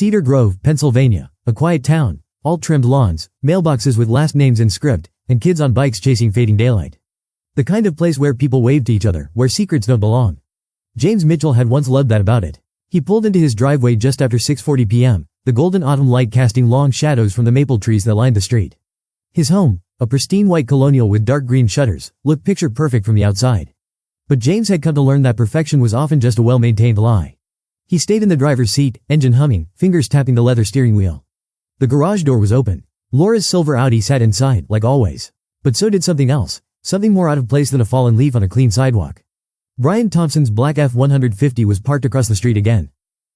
Cedar Grove, Pennsylvania, a quiet town, all trimmed lawns, mailboxes with last names in script, and kids on bikes chasing fading daylight. The kind of place where people wave to each other, where secrets don't belong. James Mitchell had once loved that about it. He pulled into his driveway just after 6:40 p.m., the golden autumn light casting long shadows from the maple trees that lined the street. His home, a pristine white colonial with dark green shutters, looked picture perfect from the outside. But James had come to learn that perfection was often just a well-maintained lie. He stayed in the driver's seat, engine humming, fingers tapping the leather steering wheel. The garage door was open. Laura's silver Audi sat inside, like always. But so did something else, something more out of place than a fallen leaf on a clean sidewalk. Brian Thompson's black F-150 was parked across the street again.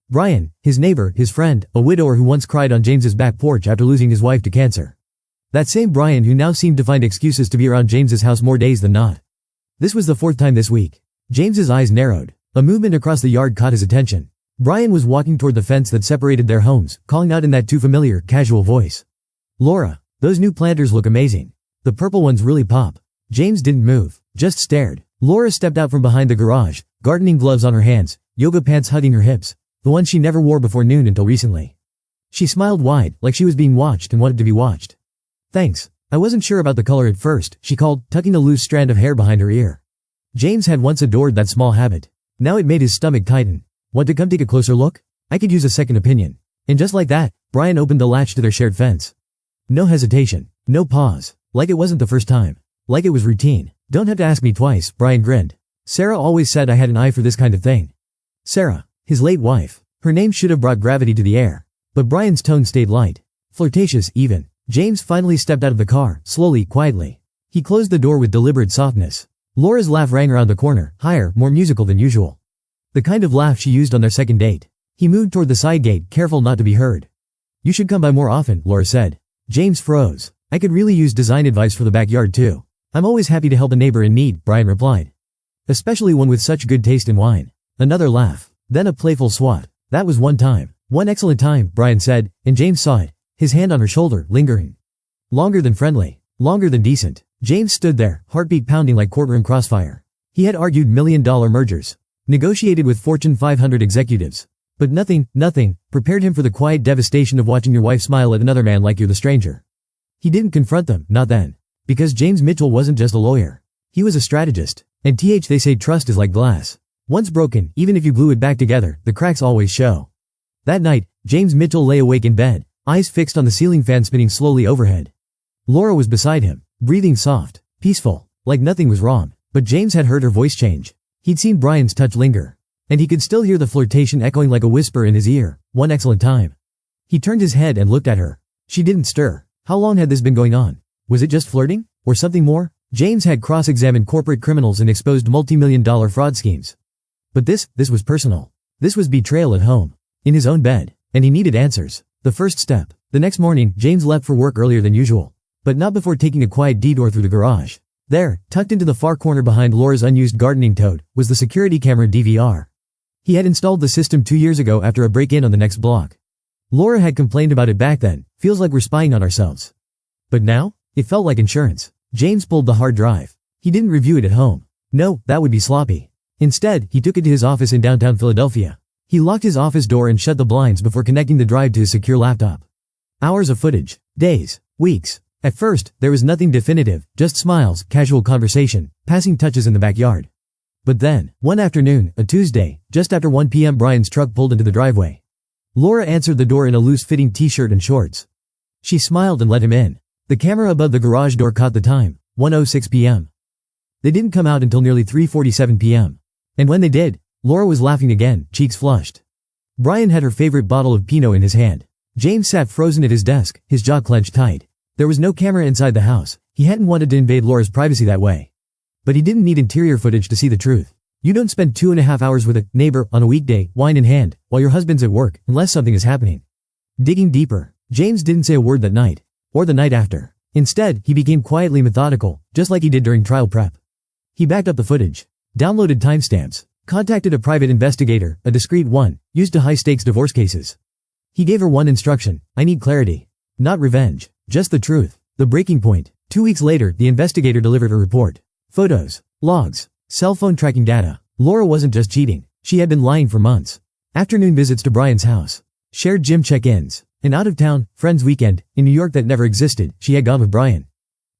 Brian, his neighbor, his friend, a widower who once cried on James's back porch after losing his wife to cancer. That same Brian who now seemed to find excuses to be around James's house more days than not. This was the fourth time this week. James's eyes narrowed. A movement across the yard caught his attention. Brian was walking toward the fence that separated their homes, calling out in that too familiar, casual voice. "Laura, those new planters look amazing. The purple ones really pop." James didn't move, just stared. Laura stepped out from behind the garage, gardening gloves on her hands, yoga pants hugging her hips, the ones she never wore before noon until recently. She smiled wide, like she was being watched and wanted to be watched. "Thanks. I wasn't sure about the color at first," she called, tucking a loose strand of hair behind her ear. James had once adored that small habit. Now it made his stomach tighten. "Want to come take a closer look? I could use a second opinion." And just like that, Brian opened the latch to their shared fence. No hesitation. No pause. Like it wasn't the first time. Like it was routine. "Don't have to ask me twice," Brian grinned. "Sarah always said I had an eye for this kind of thing." Sarah, his late wife. Her name should have brought gravity to the air. But Brian's tone stayed light. Flirtatious, even. James finally stepped out of the car, slowly, quietly. He closed the door with deliberate softness. Laura's laugh rang around the corner, higher, more musical than usual. The kind of laugh she used on their second date. He moved toward the side gate, careful not to be heard. "You should come by more often," Laura said. James froze. "I could really use design advice for the backyard too." "I'm always happy to help a neighbor in need," Brian replied. "Especially one with such good taste in wine." Another laugh. Then a playful swat. "That was one time. One excellent time," Brian said, and James saw it, his hand on her shoulder, lingering. Longer than friendly. Longer than decent. James stood there, heartbeat pounding like courtroom crossfire. He had argued million-dollar mergers. Negotiated with Fortune 500 executives. But nothing prepared him for the quiet devastation of watching your wife smile at another man like you're the stranger. He didn't confront them, not then. Because James Mitchell wasn't just a lawyer. He was a strategist. And they say trust is like glass. Once broken, even if you glue it back together, the cracks always show. That night, James Mitchell lay awake in bed, eyes fixed on the ceiling fan spinning slowly overhead. Laura was beside him, breathing soft, peaceful, like nothing was wrong. But James had heard her voice change. He'd seen Brian's touch linger. And he could still hear the flirtation echoing like a whisper in his ear. "One excellent time." He turned his head and looked at her. She didn't stir. How long had this been going on? Was it just flirting? Or something more? James had cross-examined corporate criminals and exposed multi-million-dollar fraud schemes. But this was personal. This was betrayal at home. In his own bed. And he needed answers. The first step. The next morning, James left for work earlier than usual. But not before taking a quiet detour through the garage. There, tucked into the far corner behind Laura's unused gardening tote, was the security camera DVR. He had installed the system 2 years ago after a break-in on the next block. Laura had complained about it back then. "Feels like we're spying on ourselves." But now? It felt like insurance. James pulled the hard drive. He didn't review it at home. No, that would be sloppy. Instead, he took it to his office in downtown Philadelphia. He locked his office door and shut the blinds before connecting the drive to his secure laptop. Hours of footage. Days. Weeks. At first, there was nothing definitive, just smiles, casual conversation, passing touches in the backyard. But then, one afternoon, a Tuesday, just after 1 p.m. Brian's truck pulled into the driveway. Laura answered the door in a loose-fitting t-shirt and shorts. She smiled and let him in. The camera above the garage door caught the time, 1:06 p.m. They didn't come out until nearly 3:47 p.m. And when they did, Laura was laughing again, cheeks flushed. Brian had her favorite bottle of Pinot in his hand. James sat frozen at his desk, his jaw clenched tight. There was no camera inside the house. He hadn't wanted to invade Laura's privacy that way. But he didn't need interior footage to see the truth. You don't spend 2.5 hours with a neighbor on a weekday, wine in hand, while your husband's at work, unless something is happening. Digging deeper, James didn't say a word that night. Or the night after. Instead, he became quietly methodical, just like he did during trial prep. He backed up the footage. Downloaded timestamps. Contacted a private investigator, a discreet one, used to high-stakes divorce cases. He gave her one instruction: I need clarity. Not revenge. Just the truth. The breaking point. 2 weeks later, the investigator delivered a report. Photos. Logs. Cell phone tracking data. Laura wasn't just cheating. She had been lying for months. Afternoon visits to Brian's house. Shared gym check-ins. An out-of-town, friends weekend, in New York that never existed, she had gone with Brian.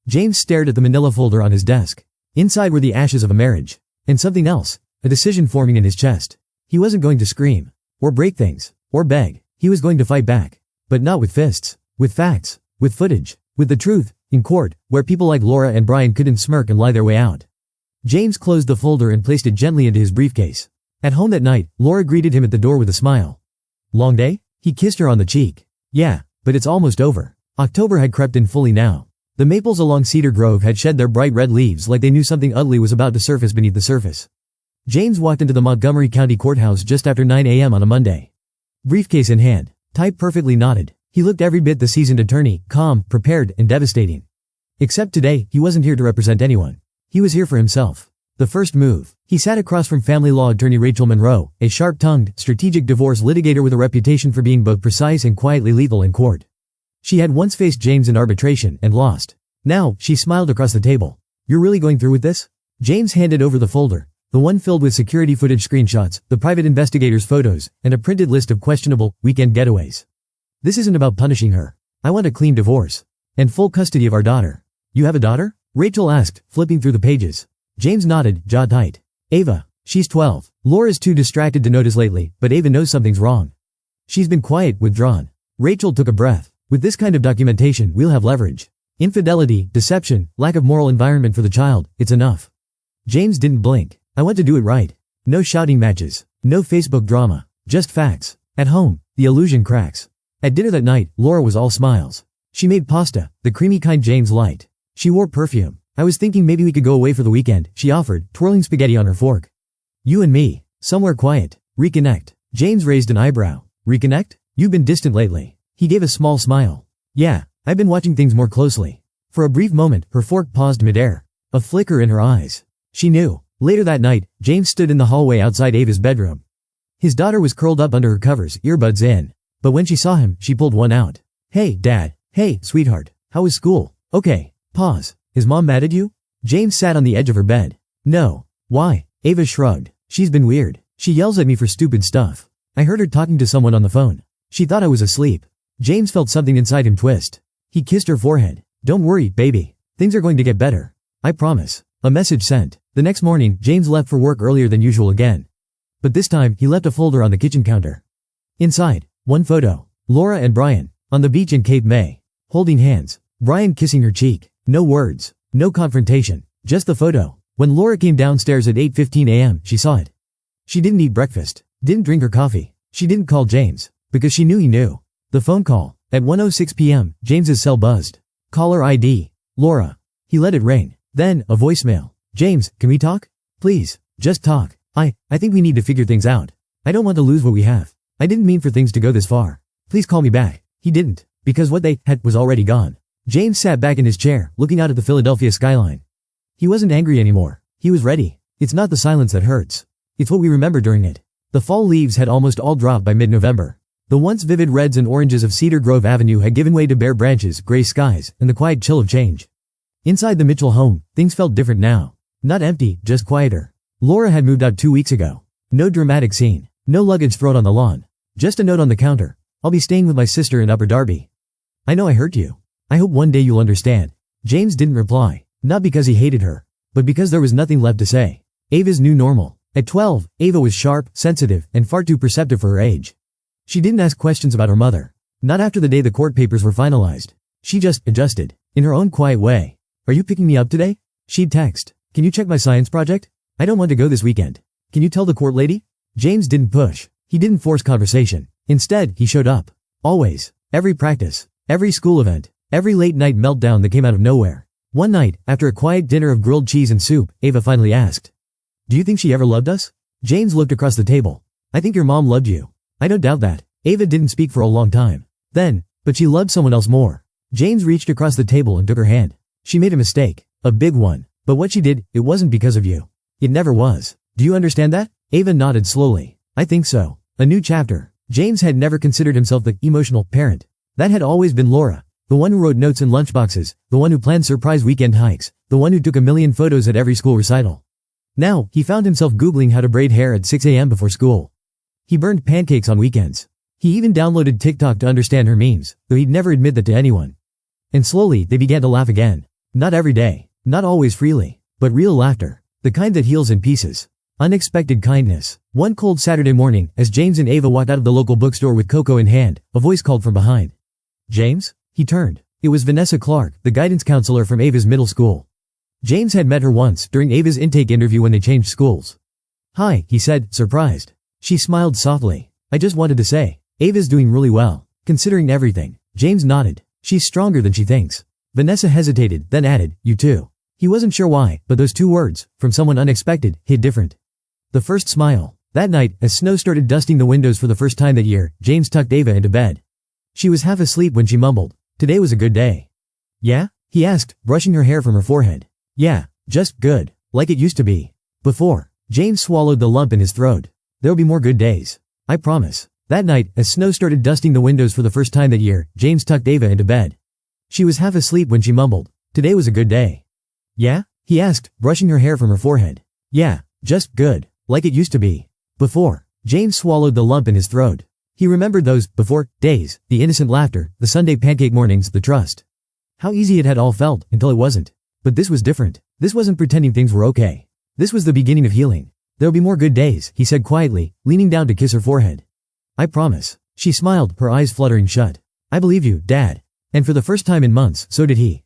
James stared at the manila folder on his desk. Inside were the ashes of a marriage. And something else. A decision forming in his chest. He wasn't going to scream. Or break things. Or beg. He was going to fight back. But not with fists. With facts. With footage. With the truth. In court, where people like Laura and Brian couldn't smirk and lie their way out. James closed the folder and placed it gently into his briefcase. At home that night, Laura greeted him at the door with a smile. Long day? He kissed her on the cheek. Yeah, but it's almost over. October had crept in fully now. The maples along Cedar Grove had shed their bright red leaves like they knew something ugly was about to surface beneath the surface. James walked into the Montgomery County Courthouse just after 9 a.m. on a Monday. Briefcase in hand, tie perfectly knotted, he looked every bit the seasoned attorney, calm, prepared, and devastating. Except today, he wasn't here to represent anyone. He was here for himself. The first move. He sat across from family law attorney Rachel Monroe, a sharp-tongued, strategic divorce litigator with a reputation for being both precise and quietly lethal in court. She had once faced James in arbitration and lost. Now, she smiled across the table. You're really going through with this? James handed over the folder, the one filled with security footage screenshots, the private investigator's photos, and a printed list of questionable, weekend getaways. This isn't about punishing her. I want a clean divorce. And full custody of our daughter. You have a daughter? Rachel asked, flipping through the pages. James nodded, jaw tight. Ava. She's 12. Laura's too distracted to notice lately, but Ava knows something's wrong. She's been quiet, withdrawn. Rachel took a breath. With this kind of documentation, we'll have leverage. Infidelity, deception, lack of moral environment for the child, it's enough. James didn't blink. I want to do it right. No shouting matches. No Facebook drama. Just facts. At home, the illusion cracks. At dinner that night, Laura was all smiles. She made pasta, the creamy kind James liked. She wore perfume. I was thinking maybe we could go away for the weekend, she offered, twirling spaghetti on her fork. You and me. Somewhere quiet. Reconnect. James raised an eyebrow. Reconnect? You've been distant lately. He gave a small smile. Yeah, I've been watching things more closely. For a brief moment, her fork paused midair. A flicker in her eyes. She knew. Later that night, James stood in the hallway outside Ava's bedroom. His daughter was curled up under her covers, earbuds in. But when she saw him, she pulled one out. Hey, Dad. Hey, sweetheart. How was school? Okay. Pause. Is Mom mad at you? James sat on the edge of her bed. No. Why? Ava shrugged. She's been weird. She yells at me for stupid stuff. I heard her talking to someone on the phone. She thought I was asleep. James felt something inside him twist. He kissed her forehead. Don't worry, baby. Things are going to get better. I promise. A message sent. The next morning, James left for work earlier than usual again. But this time, he left a folder on the kitchen counter. Inside, one photo. Laura and Brian, on the beach in Cape May. Holding hands. Brian kissing her cheek. No words. No confrontation. Just the photo. When Laura came downstairs at 8:15 a.m., she saw it. She didn't eat breakfast. Didn't drink her coffee. She didn't call James. Because she knew he knew. The phone call. At 1:06 p.m., James's cell buzzed. Caller ID. Laura. He let it ring. Then, a voicemail. James, can we talk? Please. Just talk. I think we need to figure things out. I don't want to lose what we have. I didn't mean for things to go this far. Please call me back. He didn't. Because what they had was already gone. James sat back in his chair, looking out at the Philadelphia skyline. He wasn't angry anymore. He was ready. It's not the silence that hurts. It's what we remember during it. The fall leaves had almost all dropped by mid-November. The once vivid reds and oranges of Cedar Grove Avenue had given way to bare branches, gray skies, and the quiet chill of change. Inside the Mitchell home, things felt different now. Not empty, just quieter. Laura had moved out 2 weeks ago. No dramatic scene. No luggage thrown on the lawn. Just a note on the counter. I'll be staying with my sister in Upper Darby. I know I hurt you. I hope one day you'll understand. James didn't reply. Not because he hated her. But because there was nothing left to say. Ava's new normal. At 12, Ava was sharp, sensitive, and far too perceptive for her age. She didn't ask questions about her mother. Not after the day the court papers were finalized. She just adjusted. In her own quiet way. Are you picking me up today? She'd text. Can you check my science project? I don't want to go this weekend. Can you tell the court lady? James didn't push. He didn't force conversation. Instead, he showed up. Always. Every practice. Every school event. Every late-night meltdown that came out of nowhere. One night, after a quiet dinner of grilled cheese and soup, Ava finally asked. Do you think she ever loved us? James looked across the table. I think your mom loved you. I don't doubt that. Ava didn't speak for a long time. Then, but she loved someone else more. James reached across the table and took her hand. She made a mistake. A big one. But what she did, it wasn't because of you. It never was. Do you understand that? Ava nodded slowly. I think so. A new chapter. James had never considered himself the emotional parent. That had always been Laura. The one who wrote notes in lunchboxes, the one who planned surprise weekend hikes, the one who took a million photos at every school recital. Now, he found himself Googling how to braid hair at 6 a.m. before school. He burned pancakes on weekends. He even downloaded TikTok to understand her memes, though he'd never admit that to anyone. And slowly, they began to laugh again. Not every day, not always freely, but real laughter. The kind that heals in pieces. Unexpected kindness. One cold Saturday morning, as James and Ava walked out of the local bookstore with cocoa in hand, a voice called from behind. James? He turned. It was Vanessa Clark, the guidance counselor from Ava's middle school. James had met her once during Ava's intake interview when they changed schools. Hi, he said, surprised. She smiled softly. I just wanted to say, Ava's doing really well, considering everything. James nodded. She's stronger than she thinks. Vanessa hesitated, then added, you too. He wasn't sure why, but those two words, from someone unexpected, hit different. The first smile. That night, as snow started dusting the windows for the first time that year, James tucked Ava into bed. She was half asleep when she mumbled, today was a good day. Yeah? He asked, brushing her hair from her forehead. Yeah, just good. Like it used to be. Before. James swallowed the lump in his throat. There'll be more good days. I promise. That night, as snow started dusting the windows for the first time that year, James tucked Ava into bed. She was half asleep when she mumbled, today was a good day. Yeah? He asked, brushing her hair from her forehead. Yeah, just good. Like it used to be. Before. James swallowed the lump in his throat. He remembered those before days, the innocent laughter, the Sunday pancake mornings, the trust. How easy it had all felt, until it wasn't. But this was different. This wasn't pretending things were okay. This was the beginning of healing. There'll be more good days, he said quietly, leaning down to kiss her forehead. I promise. She smiled, her eyes fluttering shut. I believe you, Dad. And for the first time in months, so did he.